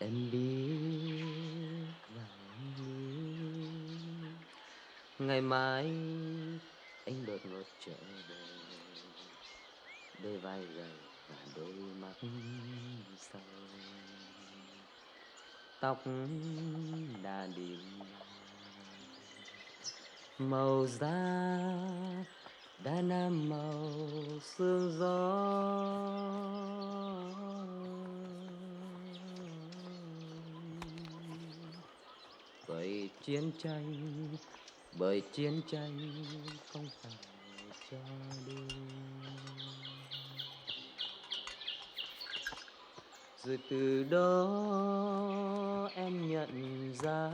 Em biết và em biết ngày mai anh đột ngột trở về, đôi vai gầy và đôi mắt sâu, tóc đã điểm màu da đã năm màu sương gió. Bởi chiến tranh, bởi chiến tranh không phải cho đùa. Rồi từ đó em nhận ra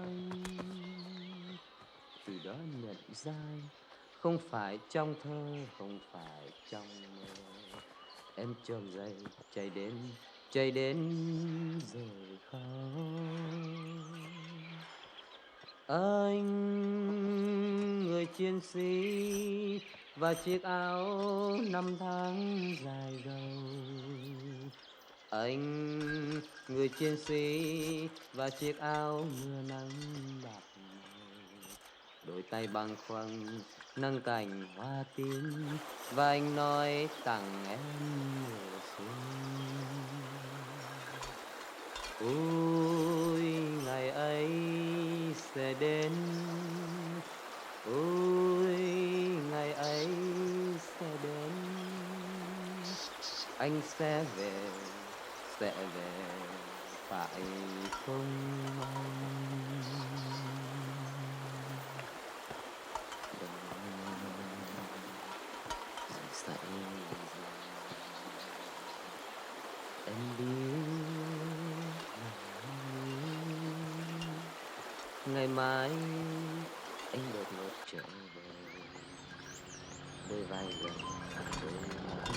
anh, từ đó em nhận ra anh không phải trong thơ, không phải trong mơ. Em trồm dậy chạy đến rồi khóc. Anh người chiến sĩ và chiếc áo năm tháng dài dầu. Anh người chiến sĩ và chiếc áo mưa nắng bạc màu. Đôi tay bằng khoăn nâng cành hoa tím và anh nói tặng em mùa xuân. Ôi ngày ấy sẽ đến, ôi ngày ấy sẽ đến, anh sẽ về phải không anh? Đừng say em biết ngày mai anh đột ngột trở về, đôi vai gầy đôi mắt.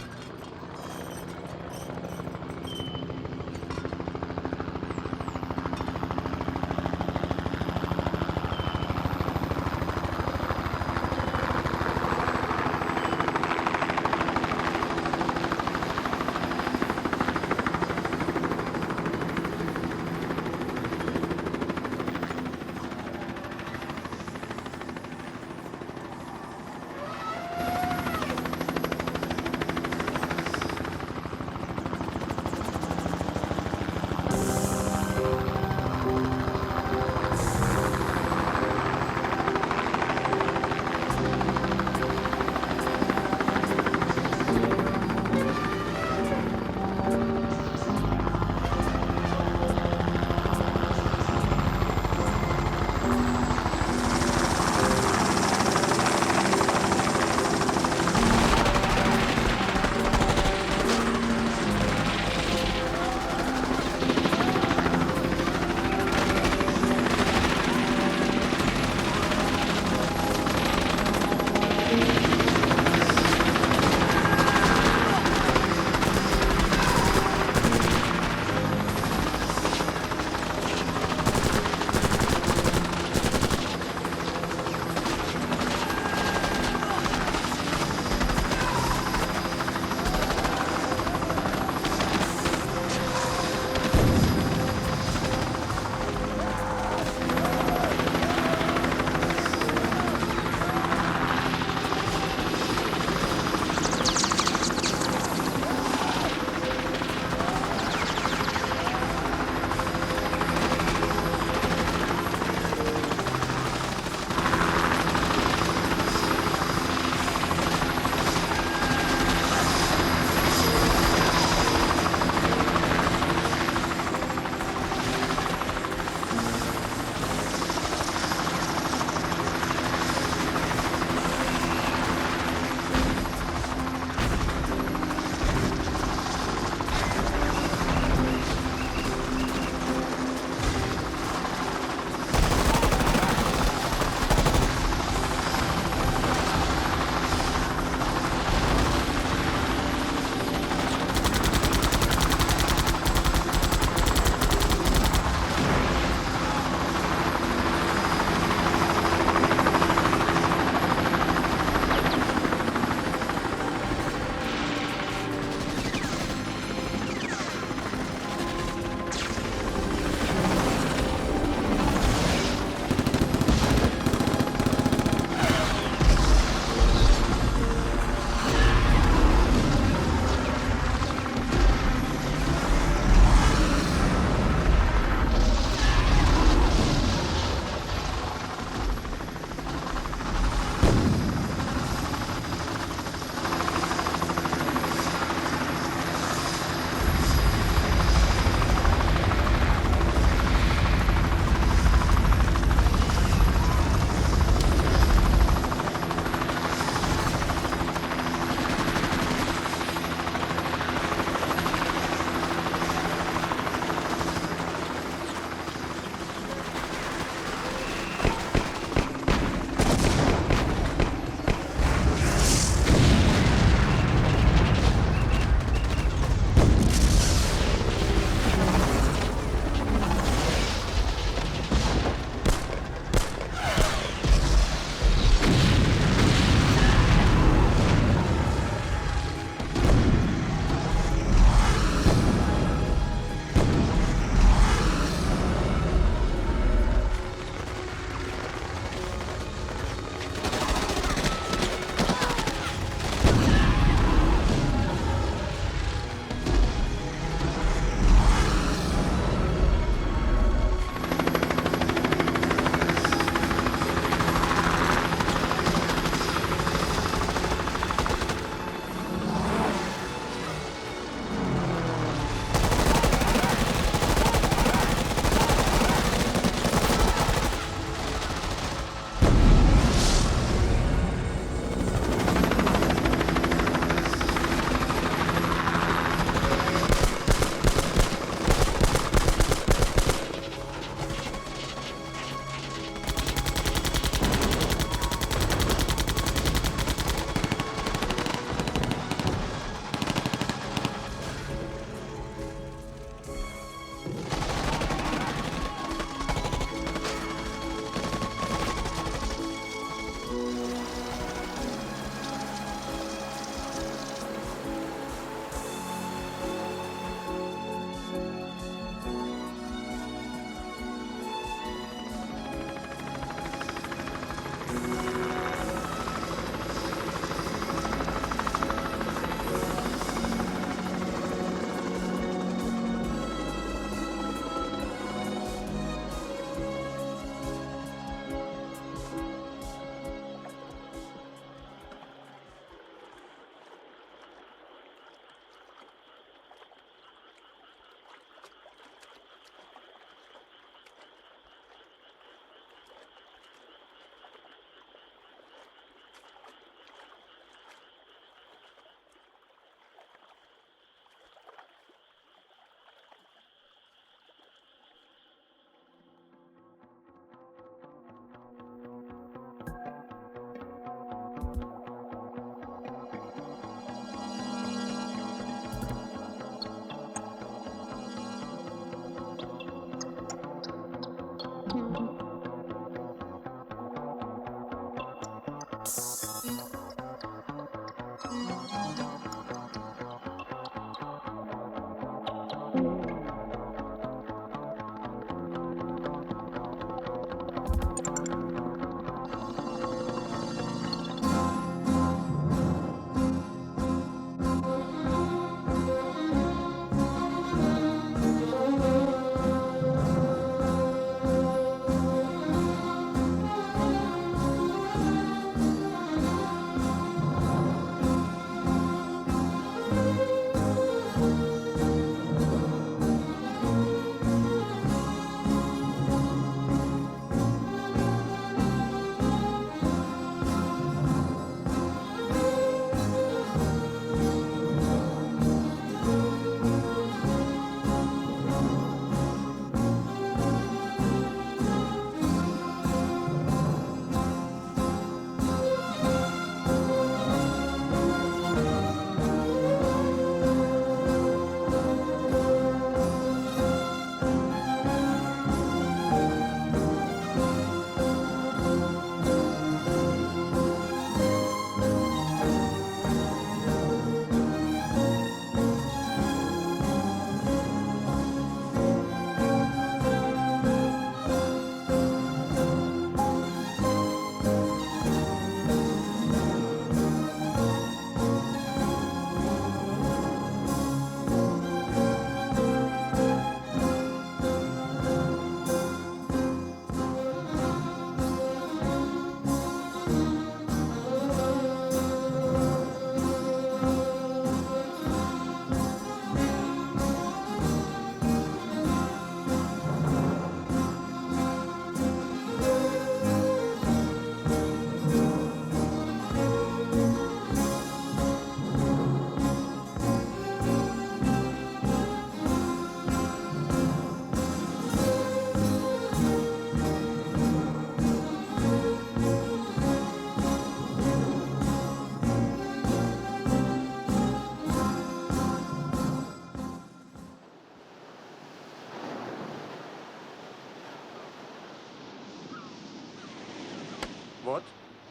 Вот,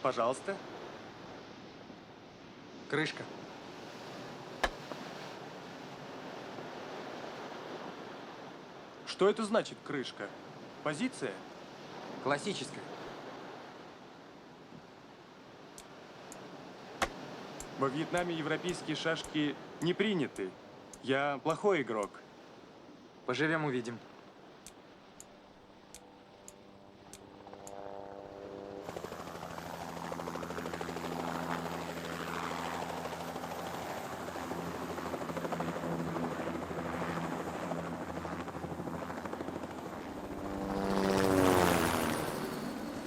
пожалуйста. Крышка. Что это значит, крышка? Позиция? Классическая. Во Вьетнаме европейские шашки не приняты. Я плохой игрок. Поживем, увидим.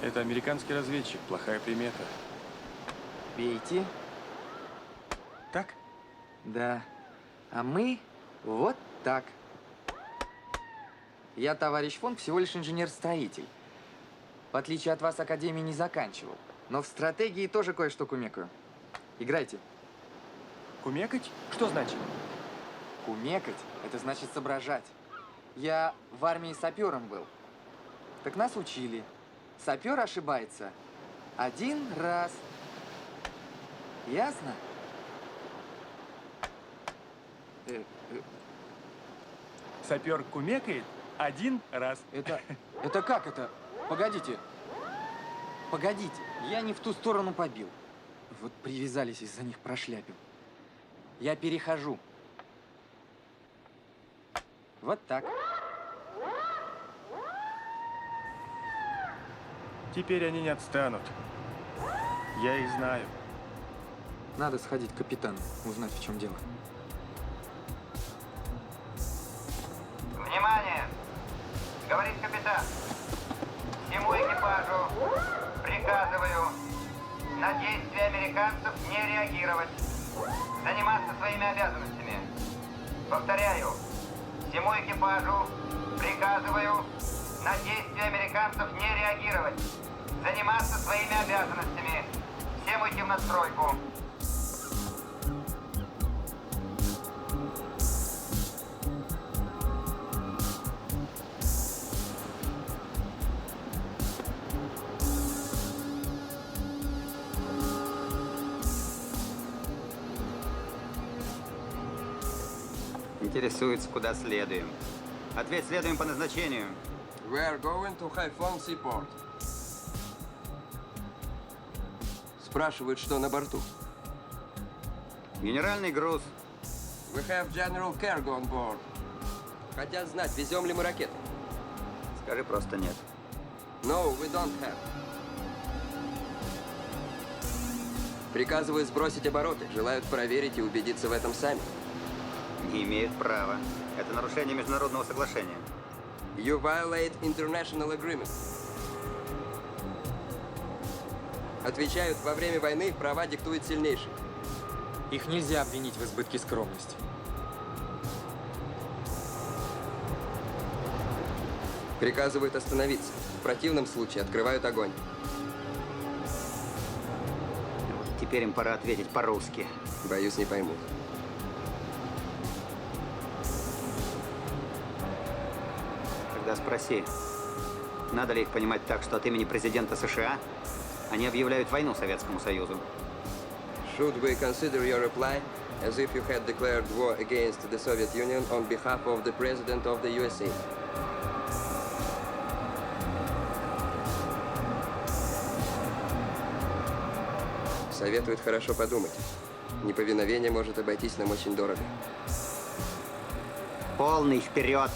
Это американский разведчик, плохая примета. Бейте. Так? Да. А мы вот так. Я, товарищ фон, всего лишь инженер-строитель. В отличие от вас, академии не заканчивал. Но в стратегии тоже кое-что кумекаю. Играйте. Кумекать? Что значит? Кумекать – это значит соображать. Я в армии сапером был. Так нас учили. Сапер ошибается один раз. Ясно? Сапер кумекает один раз. Это как это? Погодите. Погодите, я не в ту сторону побил. Вот привязались, из-за них прошляпил. Я перехожу. Вот так. Теперь они не отстанут. Я их знаю. Надо сходить к капитану, узнать, в чем дело. Внимание! Говорит капитан. Всему экипажу приказываю на действия американцев не реагировать. Заниматься своими обязанностями. Повторяю. Всему экипажу приказываю на действия американцев не реагировать. Заниматься своими обязанностями. Всем уйти в надстройку. Интересуется, куда следуем. Ответ: следуем по назначению. We are going to Haiphong Seaport. Спрашивают, что на борту. Генеральный груз. We have general cargo on board. Хотят знать, везем ли мы ракеты. Скажи просто нет. No, we don't have. Приказывают сбросить обороты. Желают проверить и убедиться в этом сами. Не имеют права. Это нарушение международного соглашения. You violate international agreement. Отвечают, во время войны права диктует сильнейший. Их нельзя обвинить в избытке скромности. Приказывают остановиться. В противном случае открывают огонь. Вот теперь им пора ответить по-русски. Боюсь, не поймут. Тогда спроси, надо ли их понимать так, что от имени президента США они объявляют войну Советскому Союзу? Should we consider your reply as if you had declared war against the Soviet Union on behalf of the President of the USA? Советуют хорошо подумать. Неповиновение может обойтись нам очень дорого. Полный вперед!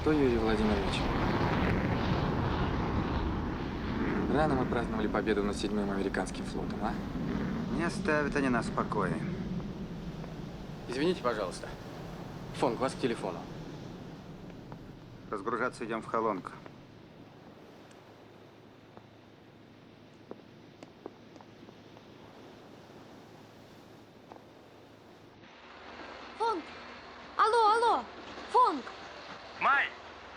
Что, Юрий Владимирович? Рано мы праздновали победу над 7-м американским флотом, а? Не оставят они нас в покое. Извините, пожалуйста. Фонг, вас к телефону. Разгружаться идем в Холонг. Фонг! Алло! Фонг! Май,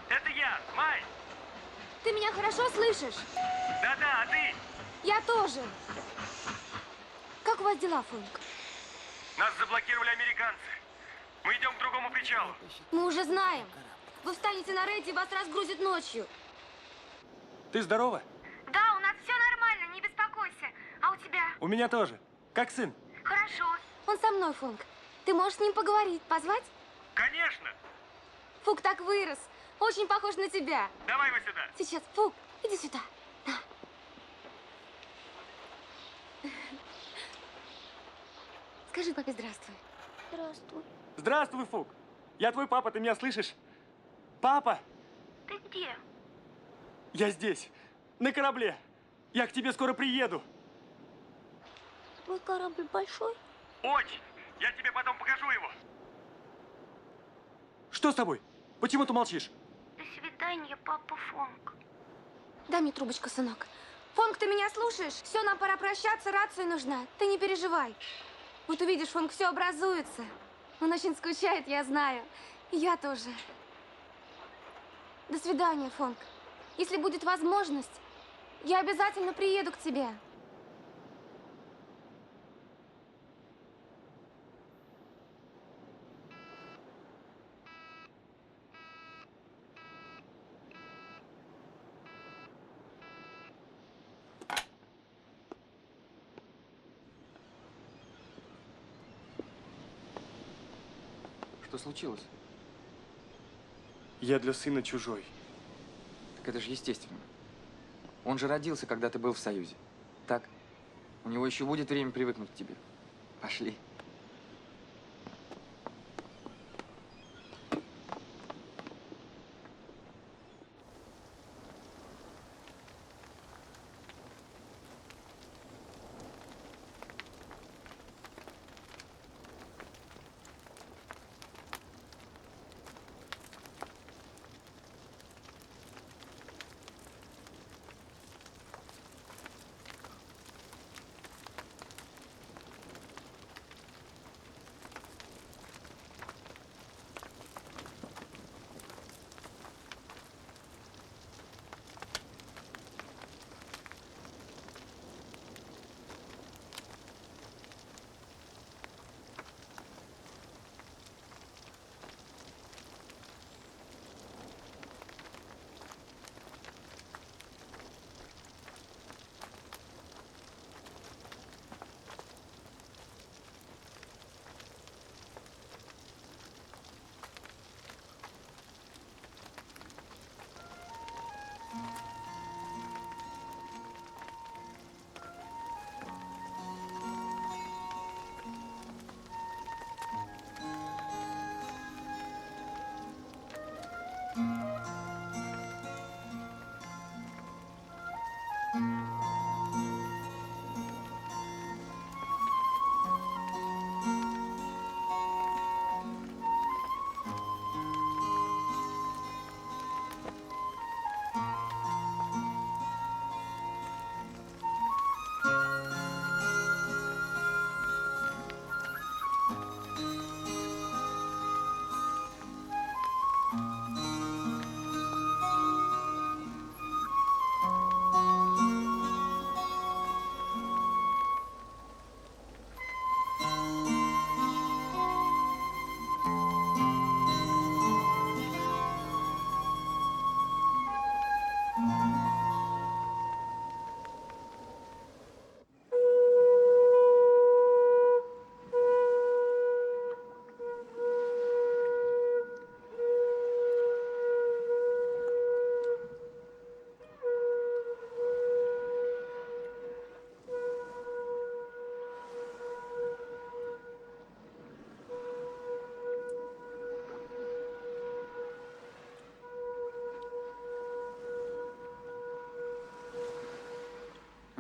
это я, Май. Ты меня хорошо слышишь? Да-да, а ты? Я тоже. Как у вас дела, Фонг? Нас заблокировали американцы. Мы идем к другому причалу. Мы уже знаем. Вы встанете на рейд и вас разгрузят ночью. Ты здорова? Да, у нас все нормально, не беспокойся. А у тебя? У меня тоже. Как сын? Хорошо. Он со мной, Фонг. Ты можешь с ним поговорить, позвать? Конечно. Фук так вырос. Очень похож на тебя. Давай его сюда. Сейчас, Фук, иди сюда. На. Скажи папе здравствуй. Здравствуй. Здравствуй, Фук. Я твой папа, ты меня слышишь? Папа! Ты где? Я здесь, на корабле. Я к тебе скоро приеду. Твой корабль большой? Очень. Я тебе потом покажу его. Что с тобой? Почему ты молчишь? До свидания, папа Фонг. Дай мне трубочку, сынок. Фонг, ты меня слушаешь? Все, нам пора прощаться, рация нужна. Ты не переживай. Вот увидишь, Фонг, все образуется. Он очень скучает, я знаю. И я тоже. До свидания, Фонг. Если будет возможность, я обязательно приеду к тебе. Что случилось? Я для сына чужой. Так это же естественно. Он же родился, когда ты был в Союзе. Так? У него еще будет время привыкнуть к тебе. Пошли.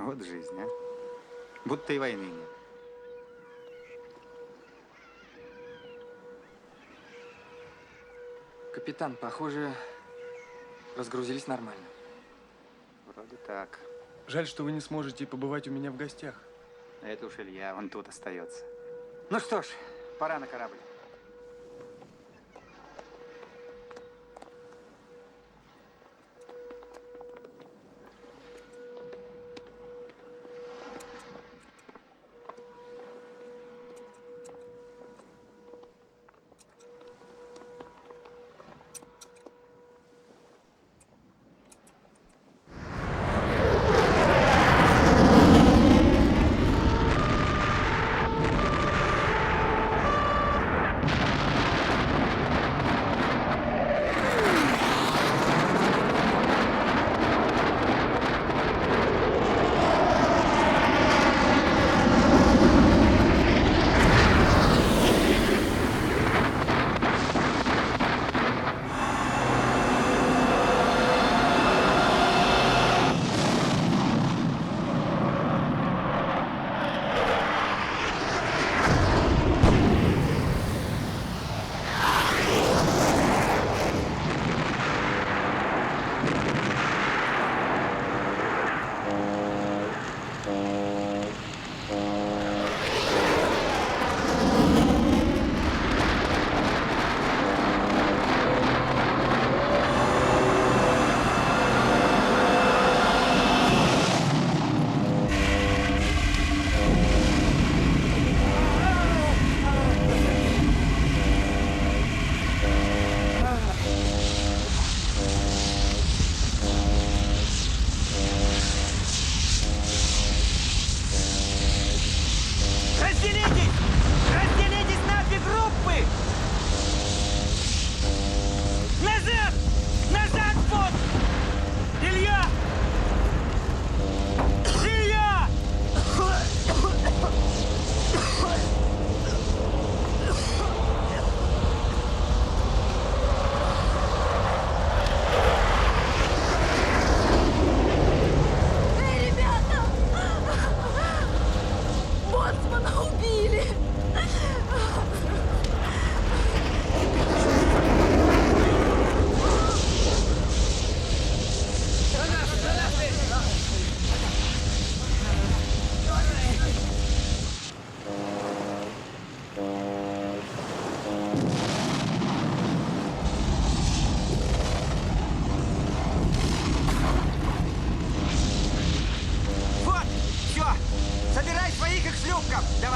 Вот жизнь, а. Будто и войны нет. Капитан, похоже, разгрузились нормально. Вроде так. Жаль, что вы не сможете побывать у меня в гостях. А это уж Илья, он тут остается. Ну что ж, пора на корабль.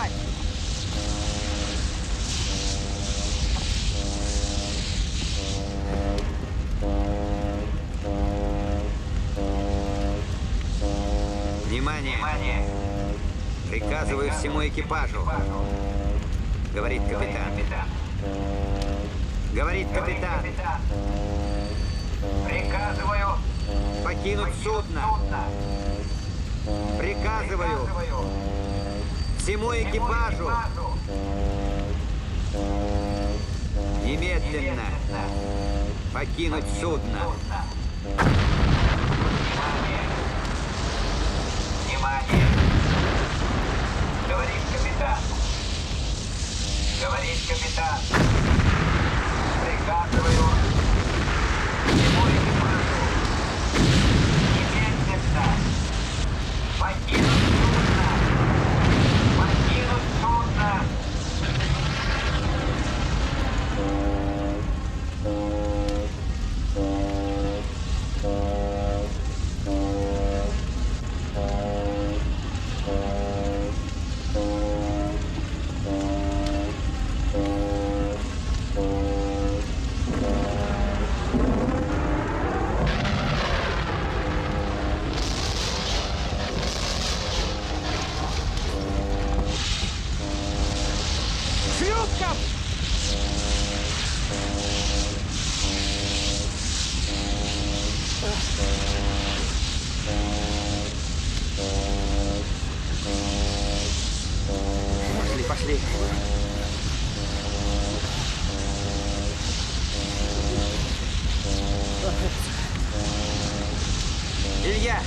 Давай! Внимание! Внимание! Приказываю всему экипажу. Говорит капитан. Говорит капитан. Приказываю Покинуть судно. Приказываю всему экипажу немедленно покинуть судно. Внимание! Говорит капитан. Говорит капитан. Приказываю всему экипажу немедленно покинуть судно. Покинуть судно. Пошли, пошли. Илья!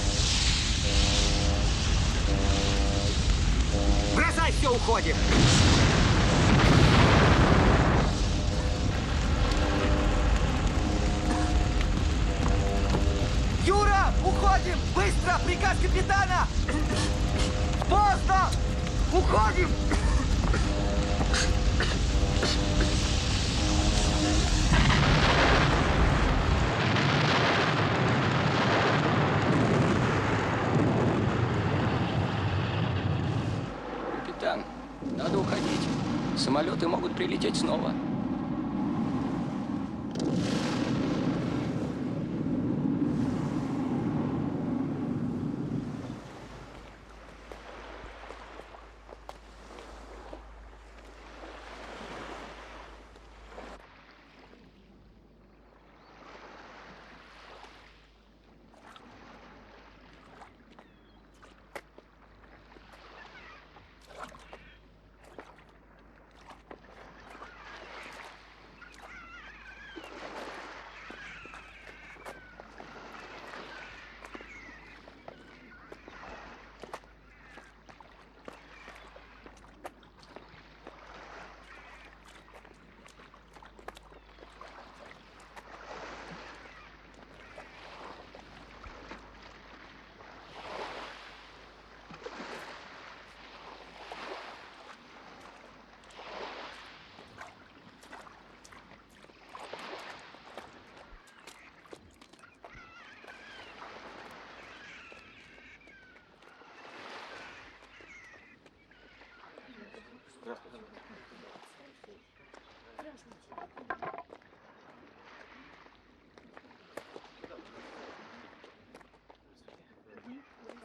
Бросай все, уходим! Юра, уходим! Быстро! Приказ капитана! Поздно! Уходим! Капитан, надо уходить. Самолеты могут прилететь снова.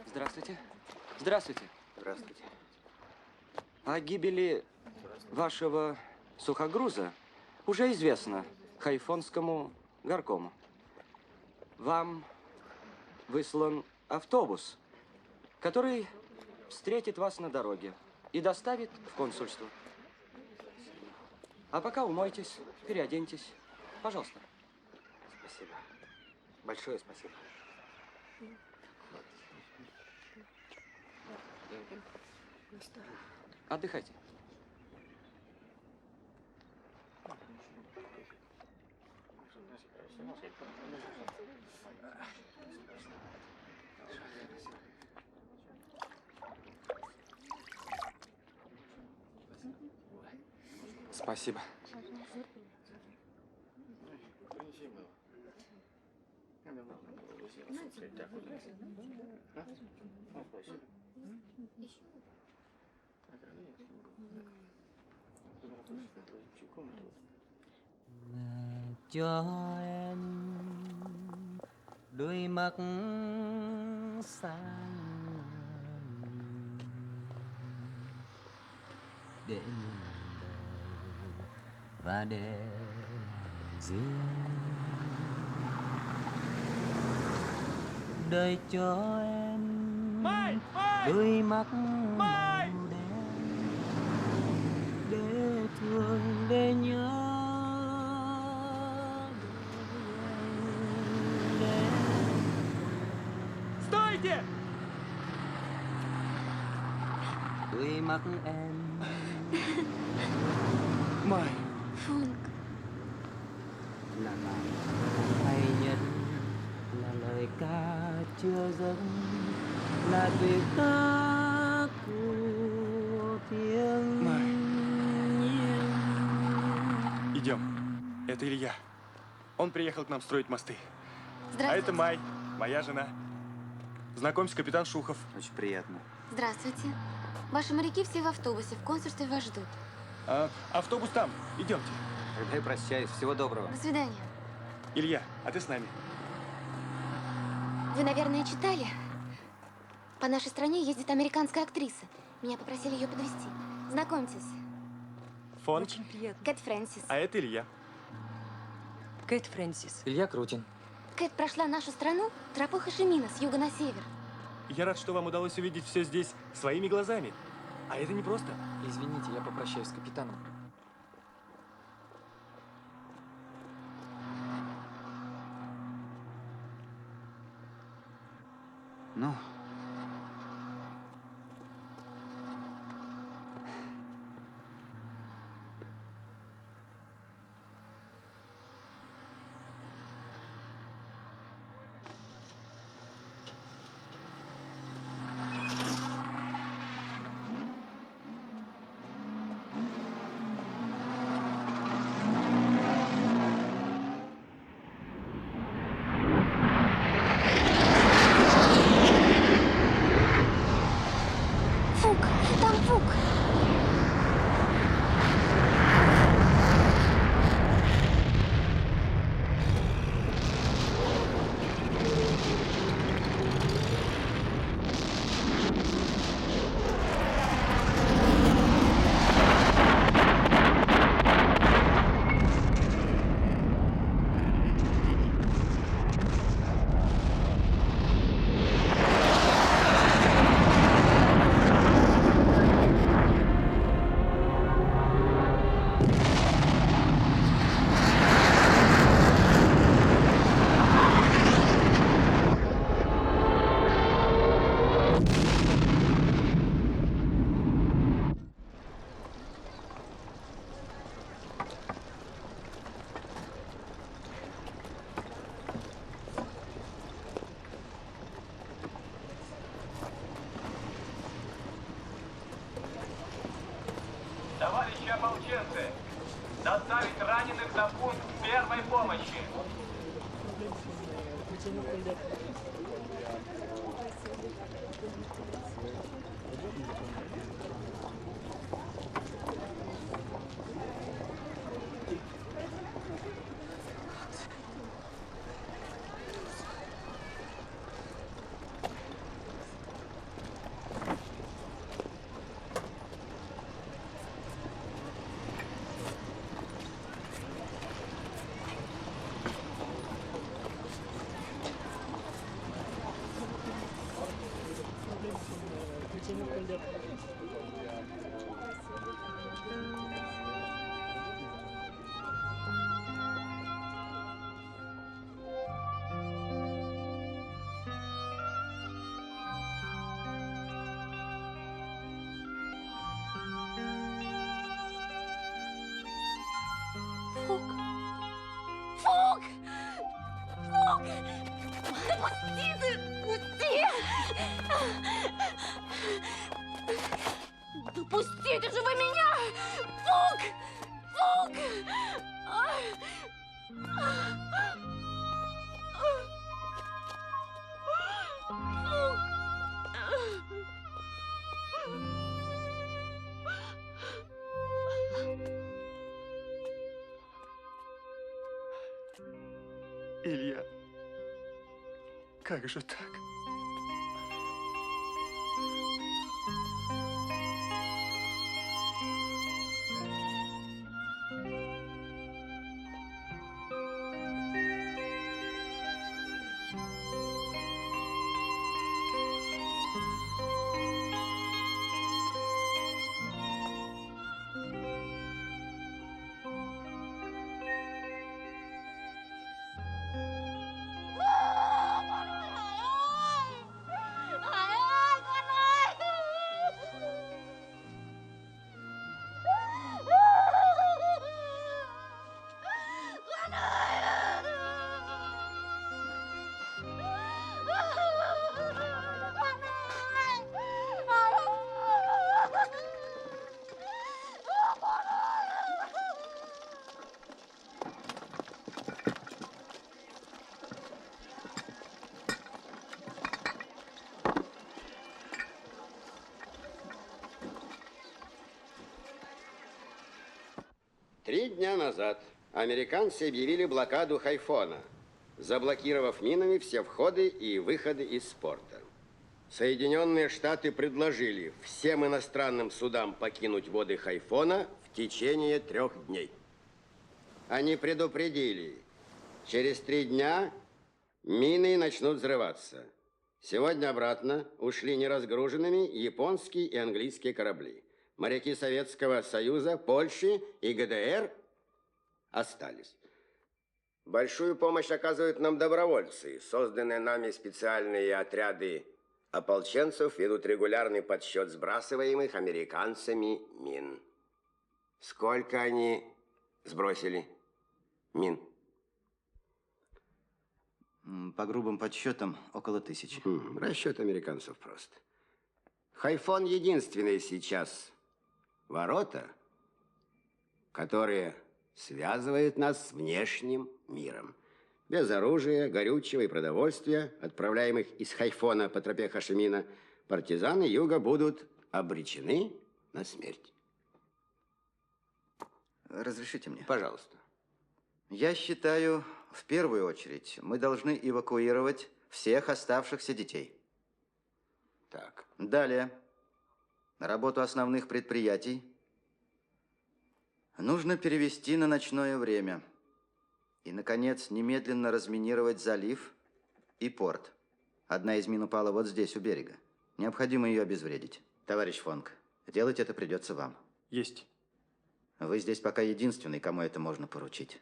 Здравствуйте. Здравствуйте. Здравствуйте. О гибели вашего сухогруза уже известно Хайфонскому горкому. Вам выслан автобус, который встретит вас на дороге и доставит в консульство. А пока умойтесь, переоденьтесь. Пожалуйста. Спасибо. Большое спасибо. Отдыхайте. Спасибо. Cho em đôi mắt sáng để nhìn đời và để riêng đời cho em đôi mắt màu đen để thương để nhớ Стойте! đôi mắt em Май, Фонк, là bài hay nhất, là lời ca chưa dứt, là tuyệt tác của thiên nhiên. идем. Это Илья. Он приехал к нам строить мосты. А здравствуйте. это Май, моя жена. Знакомься, капитан Шухов. Очень приятно. Здравствуйте. Ваши моряки все в автобусе, в консульстве вас ждут. А, автобус там. Идемте. Тогда я прощаюсь. Всего доброго. До свидания. Илья, а ты с нами? Вы, наверное, читали? По нашей стране ездит американская актриса. Меня попросили ее подвезти. Знакомьтесь, Фон. Очень приятно. Кэт Фрэнсис. А это Илья. Кэт Фрэнсис. Илья Крутин. Кэт прошла нашу страну тропой Хошимина с юга на север. Я рад, что вам удалось увидеть все здесь своими глазами. А это не просто. Извините, я попрощаюсь с капитаном. Ну, Фук! Там Фук! Товарищи ополченцы, доставить раненых на пункт первой помощи. Фук! Фук! Фук! Да пусти ты! Пусти! Да пустите же вы меня! Фук! Илья, как же так? Три дня назад американцы объявили блокаду Хайфона, заблокировав минами все входы и выходы из порта. Соединенные Штаты предложили всем иностранным судам покинуть воды Хайфона в течение 3 дней. Они предупредили, через 3 дня мины начнут взрываться. Сегодня обратно ушли неразгруженными японские и английские корабли. Моряки Советского Союза, Польши и ГДР остались. Большую помощь оказывают нам добровольцы. Созданные нами специальные отряды ополченцев ведут регулярный подсчет сбрасываемых американцами мин. Сколько они сбросили мин? По грубым подсчетам, около 1000. Расчет американцев прост. Хайфон единственный сейчас ворота, которые связывают нас с внешним миром. Без оружия, горючего и продовольствия, отправляемых из Хайфона по тропе Хошимина, партизаны юга будут обречены на смерть. Разрешите мне? Пожалуйста. Я считаю, в первую очередь, мы должны эвакуировать всех оставшихся детей. Так. Далее. Работу основных предприятий нужно перевести на ночное время. И, наконец, немедленно разминировать залив и порт. Одна из мин упала вот здесь, у берега. Необходимо ее обезвредить. Товарищ Фонг, делать это придется вам. Есть. Вы здесь пока единственный, кому это можно поручить.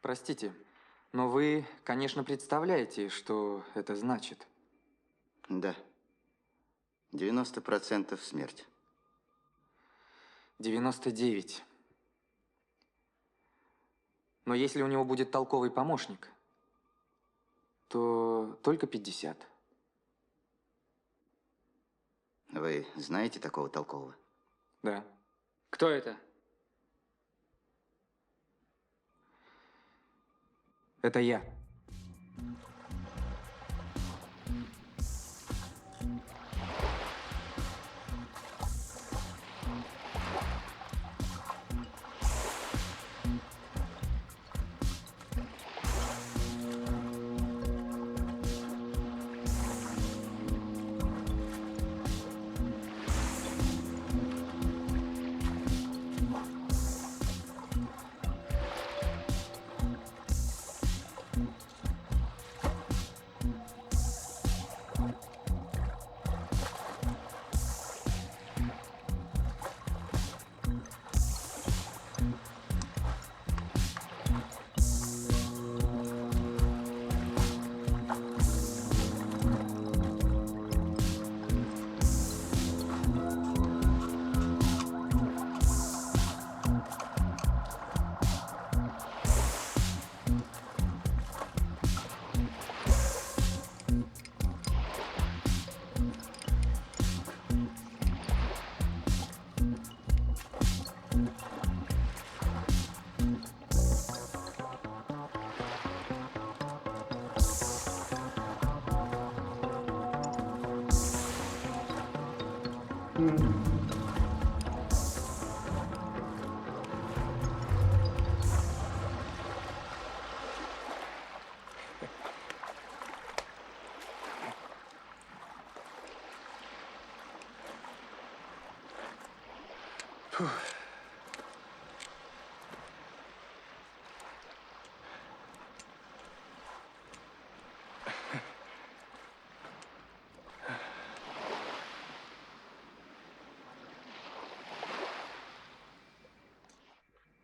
Простите, но вы, конечно, представляете, что это значит. Да. 90% смерть. 99. Но если у него будет толковый помощник, то только 50. Вы знаете такого толкового? Да. Кто это? Это я.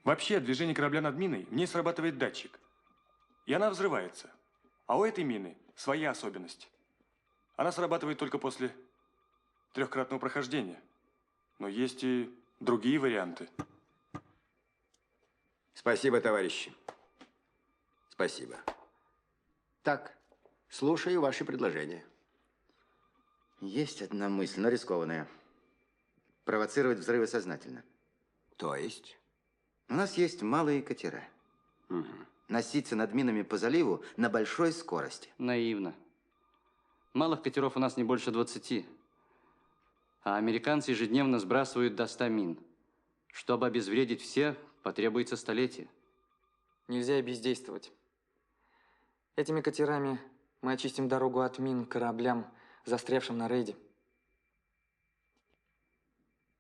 Вообще, движение корабля над миной, в ней срабатывает датчик. И она взрывается. А у этой мины своя особенность. Она срабатывает только после трехкратного прохождения. Но есть и другие варианты. Спасибо, товарищи. Спасибо. Так, слушаю ваши предложения. Есть одна мысль, но рискованная. Провоцировать взрывы сознательно. То есть? У нас есть малые катера. Носиться над минами по заливу на большой скорости. Наивно. Малых катеров у нас не больше 20. А американцы ежедневно сбрасывают до 100 мин. Чтобы обезвредить все, потребуется столетие. Нельзя и бездействовать. Этими катерами мы очистим дорогу от мин кораблям, застрявшим на рейде.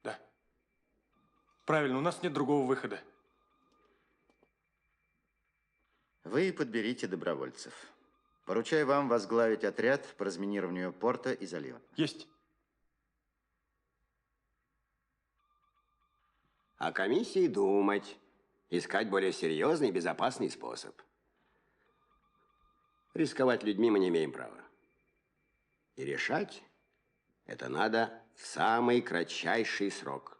Да. Правильно, у нас нет другого выхода. Вы подберите добровольцев. Поручаю вам возглавить отряд по разминированию порта и залива. Есть. А комиссии думать. Искать более серьезный и безопасный способ. Рисковать людьми мы не имеем права. И решать это надо в самый кратчайший срок.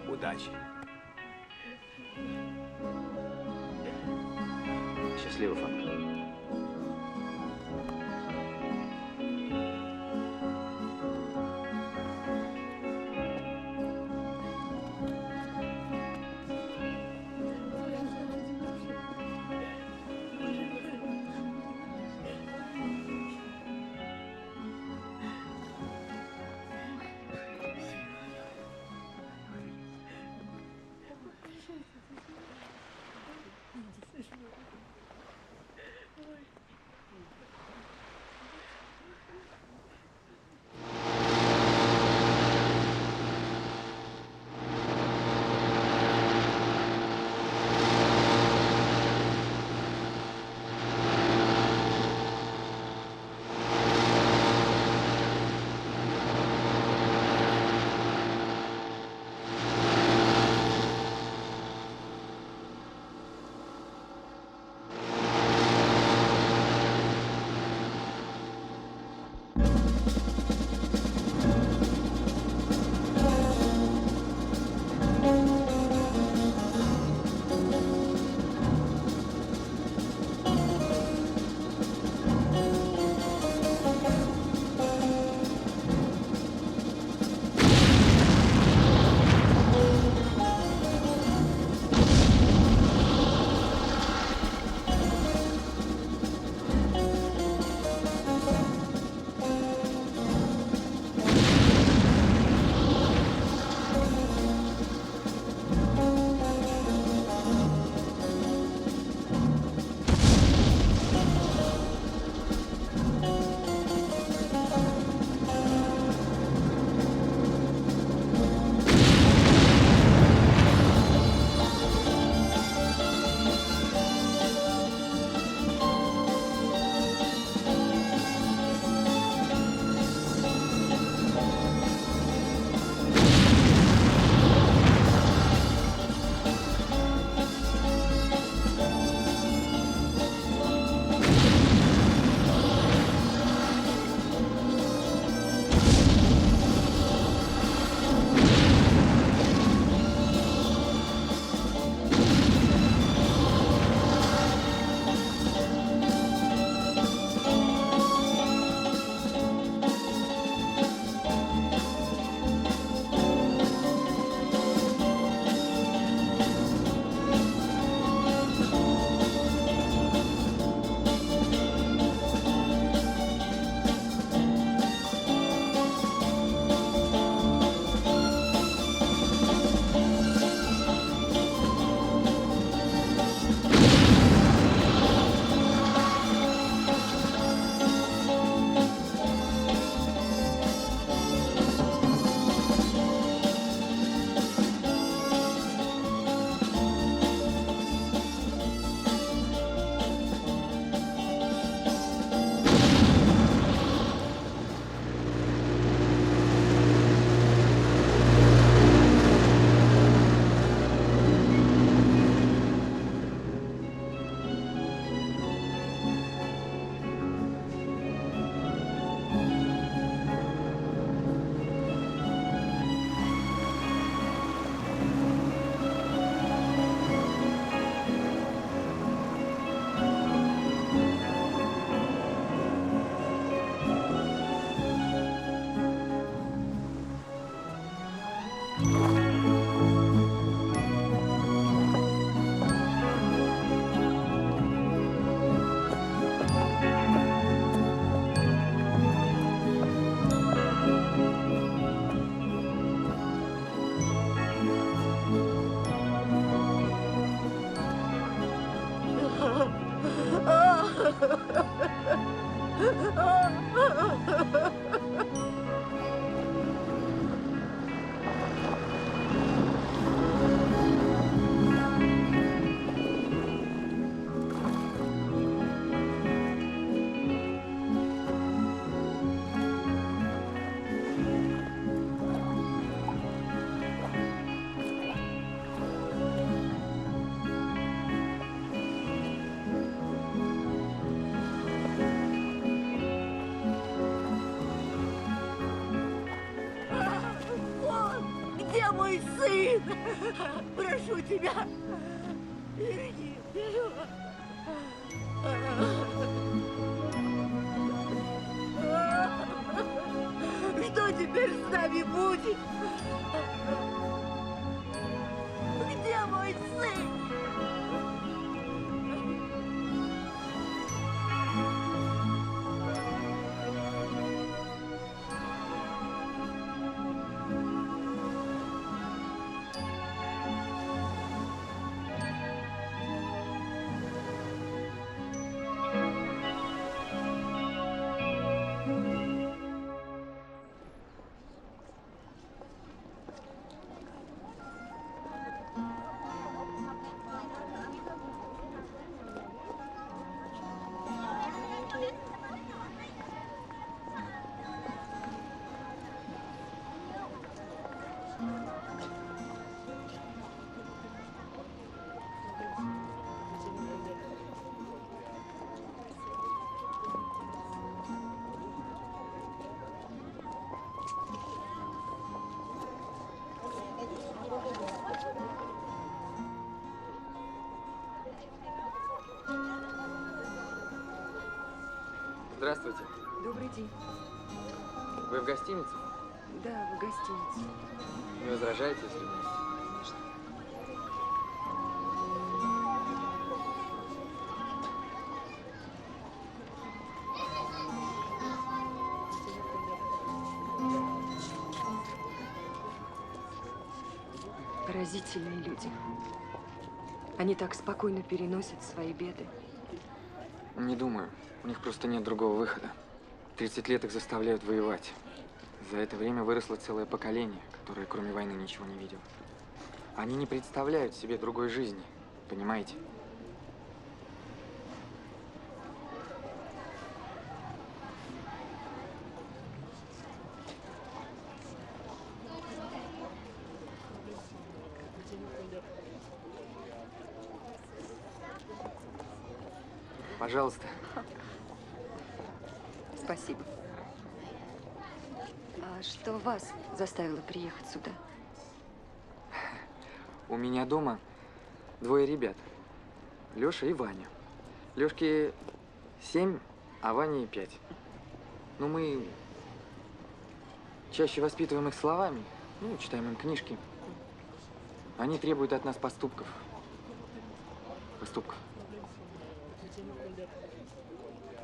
Удачи. Счастливо, Фанк. Где мой сын? Прошу тебя, верни его. Что теперь с нами будет? Где мой сын? Здравствуйте. Добрый день. Вы в гостинице? Да, в гостинице. Не возражаете, если вместе? Конечно. Поразительные люди. Они так спокойно переносят свои беды. Не думаю. У них просто нет другого выхода. 30 лет их заставляют воевать. За это время выросло целое поколение, которое кроме войны ничего не видело. Они не представляют себе другой жизни. Понимаете? Пожалуйста. Спасибо. А что вас заставило приехать сюда? У меня дома двое ребят. Лёша и Ваня. Лёшке 7, а Ване 5. Но мы чаще воспитываем их словами, читаем им книжки. Они требуют от нас поступков. Поступков.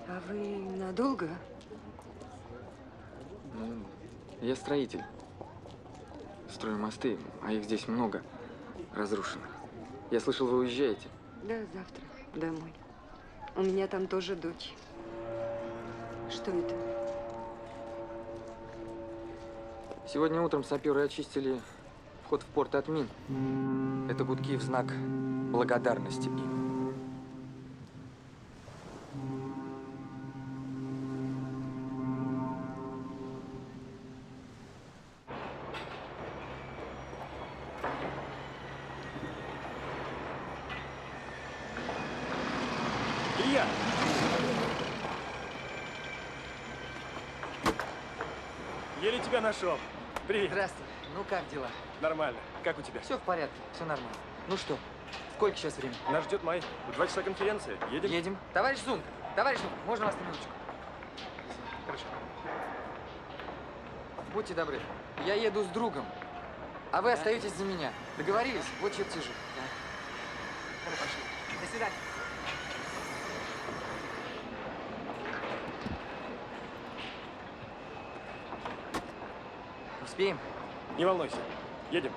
А вы надолго? Я строитель. Строю мосты, а их здесь много разрушенных. Я слышал, вы уезжаете. Да, завтра домой. У меня там тоже дочь. Что это? Сегодня утром саперы очистили вход в порт от мин. Это гудки в знак благодарности им. Илья! Еле тебя нашел. Привет. Здравствуй. Ну как дела? Нормально. Как у тебя? Все в порядке, все нормально. Ну что, сколько сейчас времени? Нас ждет Май. В 2 часа конференция. Едем? Едем. Товарищ Зум, можно вас на минуточку? Хорошо. Будьте добры, я еду с другом, а вы остаетесь за меня. Договорились? Вот чертежи. Пошли. До свидания. Успеем? Не волнуйся. Едем.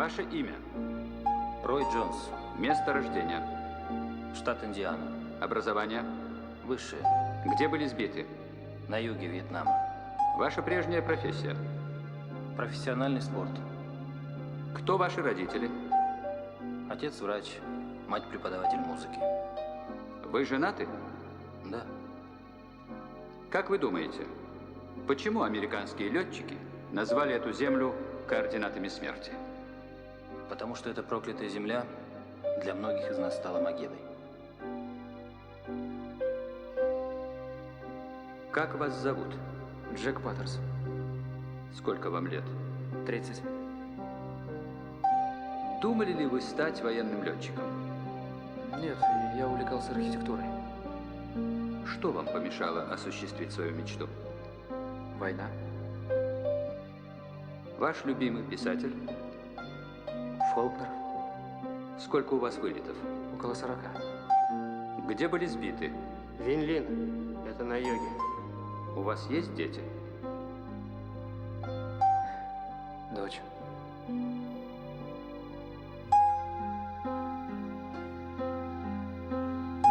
Ваше имя? Рой Джонс. Место рождения? Штат Индиана. Образование? Высшее. Где были сбиты? На юге Вьетнама. Ваша прежняя профессия? Профессиональный спорт. Кто ваши родители? Отец врач, мать преподаватель музыки. Вы женаты? Да. Как вы думаете, почему американские летчики назвали эту землю координатами смерти? Потому что эта проклятая земля для многих из нас стала могилой. Как вас зовут? Джек Паттерс. Сколько вам лет? 30. Думали ли вы стать военным летчиком? Нет, я увлекался архитектурой. Что вам помешало осуществить свою мечту? Война. Ваш любимый писатель? Фолкнер. Сколько у вас вылетов? Около 40. Где были сбиты? Винлин. Это на юге. У вас есть дети? Дочь.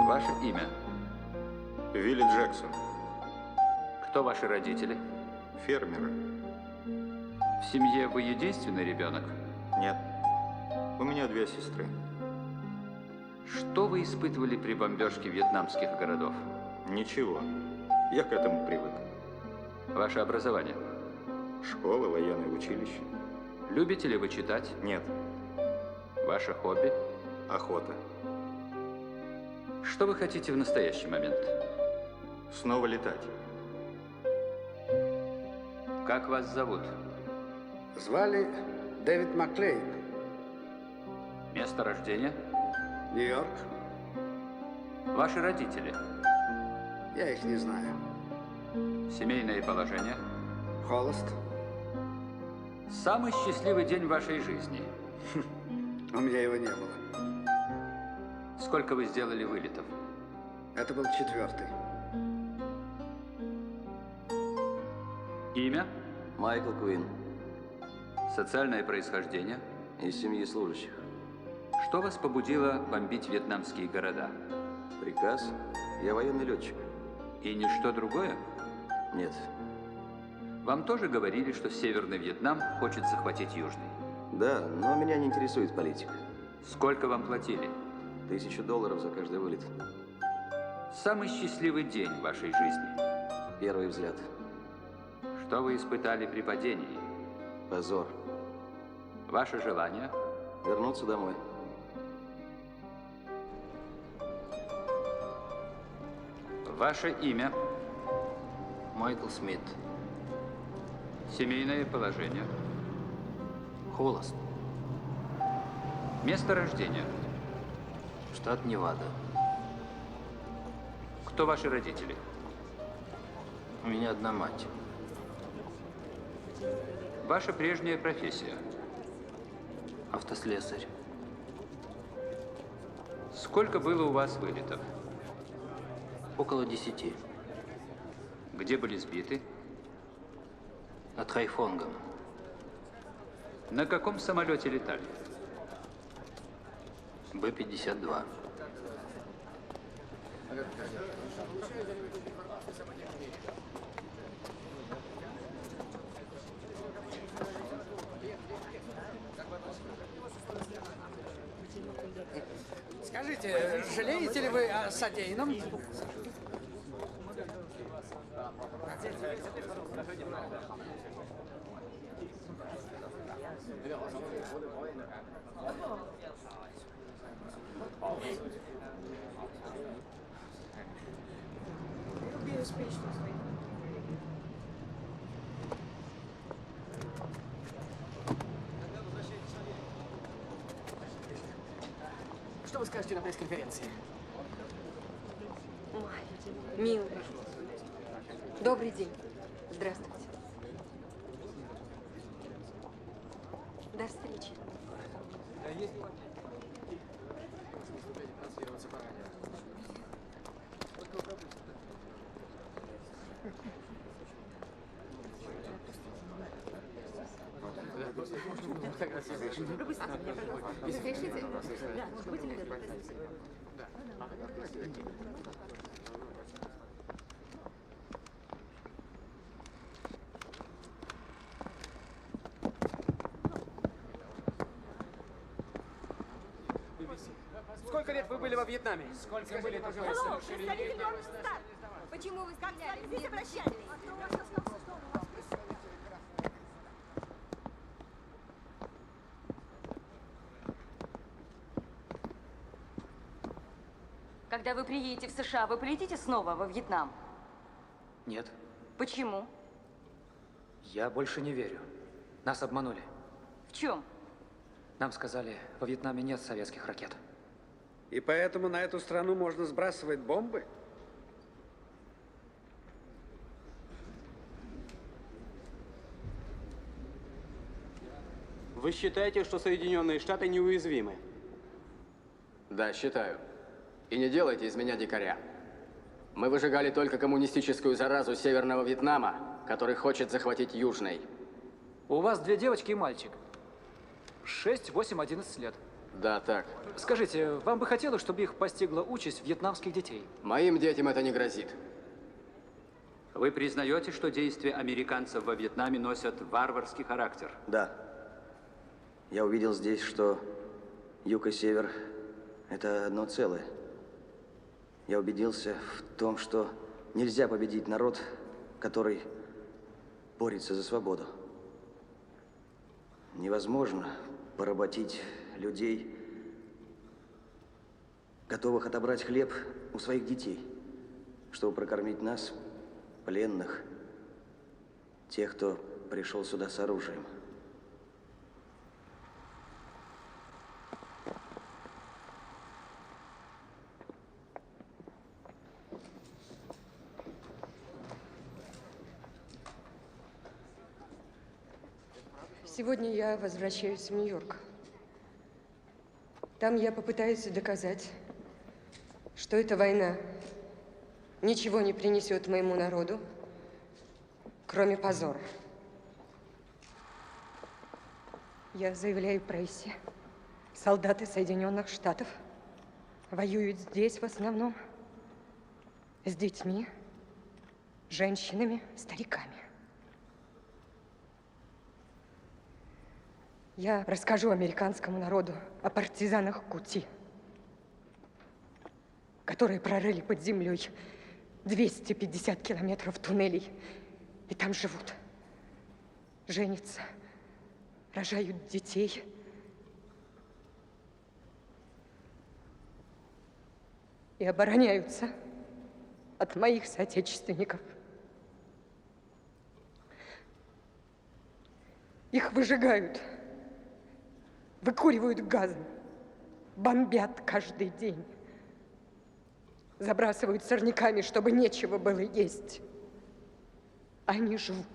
Ваше имя? Вилли Джексон. Кто ваши родители? Фермеры. В семье вы единственный ребенок? Нет. У меня 2 сестры. Что вы испытывали при бомбежке вьетнамских городов? Ничего. Я к этому привык. Ваше образование? Школа, военное училище. Любите ли вы читать? Нет. Ваше хобби? Охота. Что вы хотите в настоящий момент? Снова летать. Как вас зовут? Звали Дэвид Маклейн. Место рождения? Нью-Йорк. Ваши родители? Я их не знаю. Семейное положение? Холост. Самый счастливый день вашей жизни? У меня его не было. Сколько вы сделали вылетов? Это был 4-й. Имя? Майкл Куин. Социальное происхождение? Из семьи служащих. Что вас побудило бомбить вьетнамские города? Приказ. Я военный летчик. И ничто другое? Нет. Вам тоже говорили, что Северный Вьетнам хочет захватить Южный? Да, но меня не интересует политика. Сколько вам платили? $1000 за каждый вылет. Самый счастливый день в вашей жизни? Первый взлет. Что вы испытали при падении? Позор. Ваше желание? Вернуться домой. Ваше имя? Майкл Смит. Семейное положение? Холост. Место рождения? Штат Невада. Кто ваши родители? У меня одна мать. Ваша прежняя профессия? Автослесарь. Сколько было у вас вылетов? Около 10. Где были сбиты? Над Хайфонгом. На каком самолете летали? Б-52. Скажите, жалеете ли вы о содеянном? Что вы скажете на пресс-конференции? Ой, милый. Добрый день. Здравствуйте. До встречи. Разрешите? Да, будьте любезны. Сколько лет вы были во Вьетнаме? Сколько были, Алло, представитель Лорд Стар. Почему вы стреляли? Здесь обращались. Когда вы приедете в США, вы полетите снова во Вьетнам? Нет, Почему? я больше не верю. Нас обманули. В чем? Нам сказали, во Вьетнаме нет советских ракет. И поэтому на эту страну можно сбрасывать бомбы? Вы считаете, что Соединенные Штаты неуязвимы? Да, считаю. И не делайте из меня дикаря. Мы выжигали только коммунистическую заразу Северного Вьетнама, который хочет захватить Южный. У вас 2 девочки и мальчик. 6, 8, 11 лет. Да, так. Скажите, вам бы хотелось, чтобы их постигла участь вьетнамских детей? Моим детям это не грозит. Вы признаете, что действия американцев во Вьетнаме носят варварский характер? Да. Я увидел здесь, что юг и север – это одно целое. Я убедился в том, что нельзя победить народ, который борется за свободу. Невозможно поработить людей, готовых отобрать хлеб у своих детей, чтобы прокормить нас, пленных, тех, кто пришел сюда с оружием. Сегодня я возвращаюсь в Нью-Йорк. Там я попытаюсь доказать, что эта война ничего не принесет моему народу, кроме позора. Я заявляю прессе, солдаты Соединенных Штатов воюют здесь в основном с детьми, женщинами, стариками. Я расскажу американскому народу о партизанах Кути, которые прорыли под землей 250 километров туннелей и там живут, женятся, рожают детей. И обороняются от моих соотечественников. Их выжигают, выкуривают газом, бомбят каждый день, забрасывают сорняками, чтобы нечего было есть. Они живут.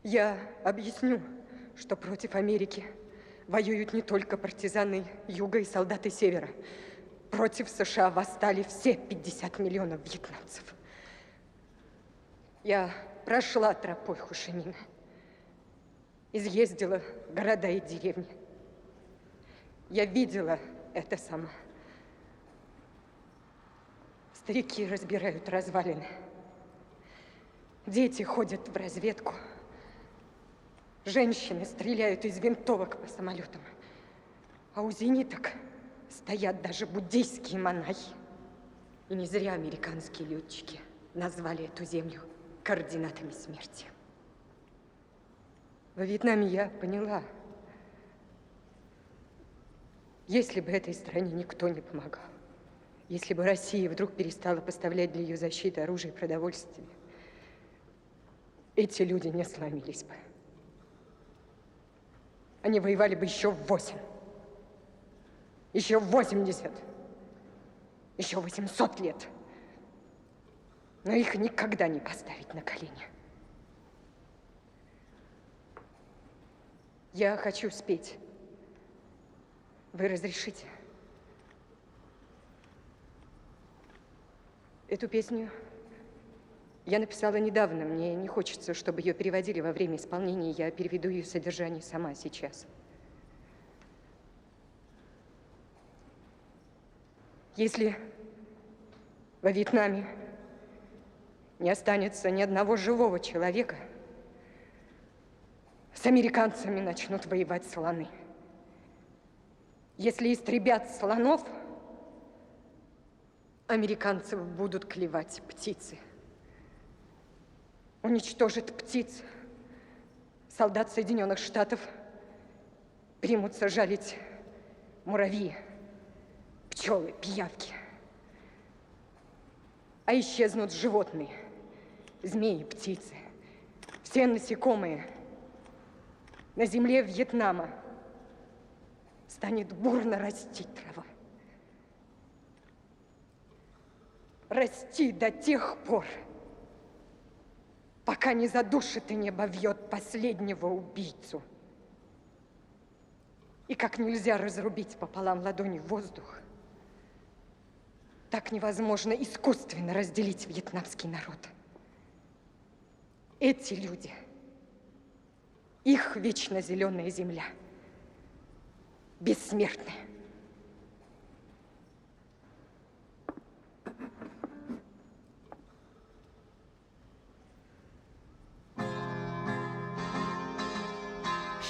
Я объясню, что против Америки воюют не только партизаны Юга и солдаты Севера. Против США восстали все 50 миллионов вьетнамцев. Я прошла тропой Хошимина, изъездила города и деревни. Я видела это сама. Старики разбирают развалины. Дети ходят в разведку. Женщины стреляют из винтовок по самолетам. А у зениток стоят даже буддийские монахи. И не зря американские летчики назвали эту землю координатами смерти. Во Вьетнаме я поняла, если бы этой стране никто не помогал, если бы Россия вдруг перестала поставлять для ее защиты оружие и продовольствие, эти люди не сломились бы. Они воевали бы еще 8, еще 80, еще 800 лет. Но их никогда не поставить на колени. Я хочу спеть. Вы разрешите? Эту песню Я написала недавно, мне не хочется, чтобы ее переводили во время исполнения. Я переведу ее содержание сама сейчас. Если во Вьетнаме не останется ни одного живого человека, с американцами начнут воевать слоны. Если истребят слонов, американцев будут клевать птицы. Уничтожит птиц. Солдат Соединенных Штатов примутся жалить муравьи, пчелы, пиявки. А исчезнут животные, змеи, птицы, все насекомые. На земле Вьетнама станет бурно расти трава. Расти до тех пор, пока не задушит и не обовьет последнего убийцу. И как нельзя разрубить пополам ладонью воздух, так невозможно искусственно разделить вьетнамский народ. Эти люди, их вечно зеленая земля, бессмертны.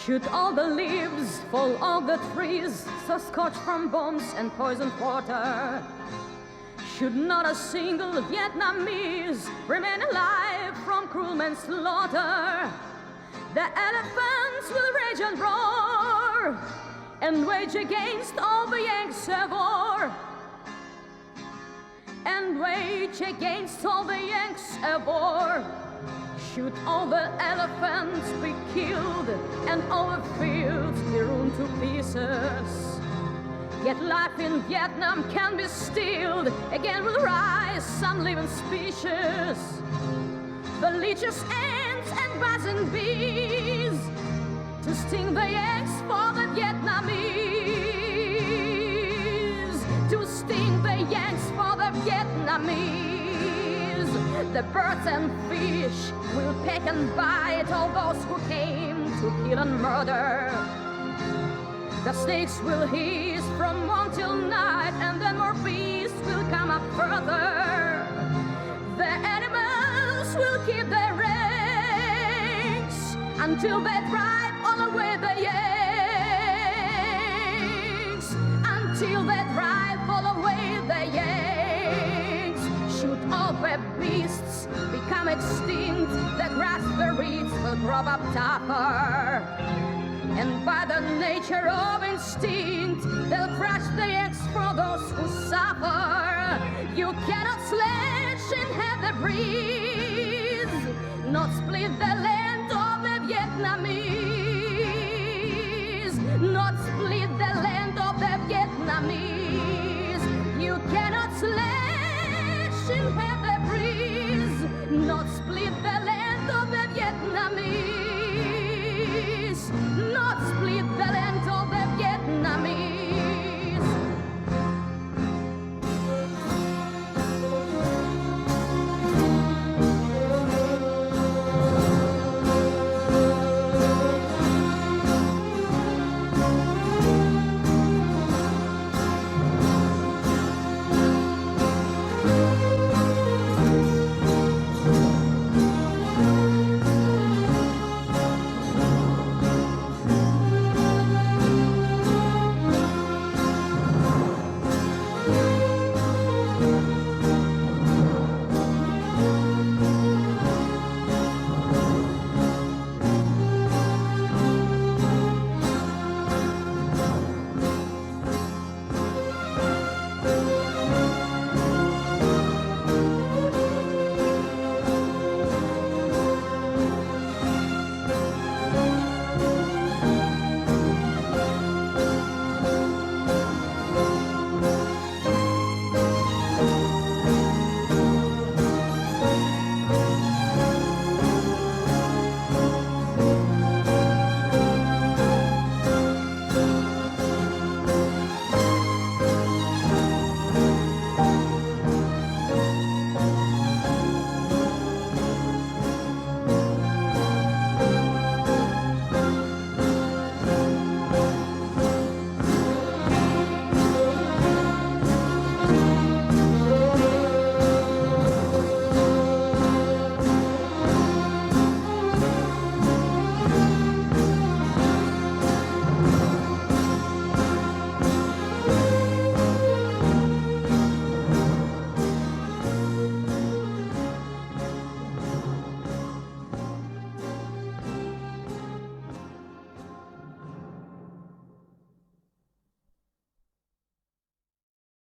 Should all the leaves fall off the trees, so scorched from bombs and poisoned water? Should not a single Vietnamese remain alive from cruel manslaughter? The elephants will rage and roar and wage against all the Yanks of war. And wage against all the Yanks of war. Should all the elephants be killed and all the fields be ruined to pieces? Yet life in Vietnam can be stilled. Again will rise some living species. The leeches, ants, and buzzing bees to sting the Yanks for the Vietnamese. To sting the Yanks for the Vietnamese. The birds and fish will peck and bite all those who came to kill and murder. The snakes will hiss from morn till night, and then more beasts will come up further. The animals will keep their ranks until they drive all away the Yanks. Until they drive all away the Yanks. Should all the beasts become extinct, the grass, the reeds will grow up tougher. And by the nature of instinct, they'll crush the eggs for those who suffer. You cannot slash and have the breeze, not split the land of the Vietnamese, not split the land of the Vietnamese. You cannot slash and have the breeze, not split the land of the Vietnamese.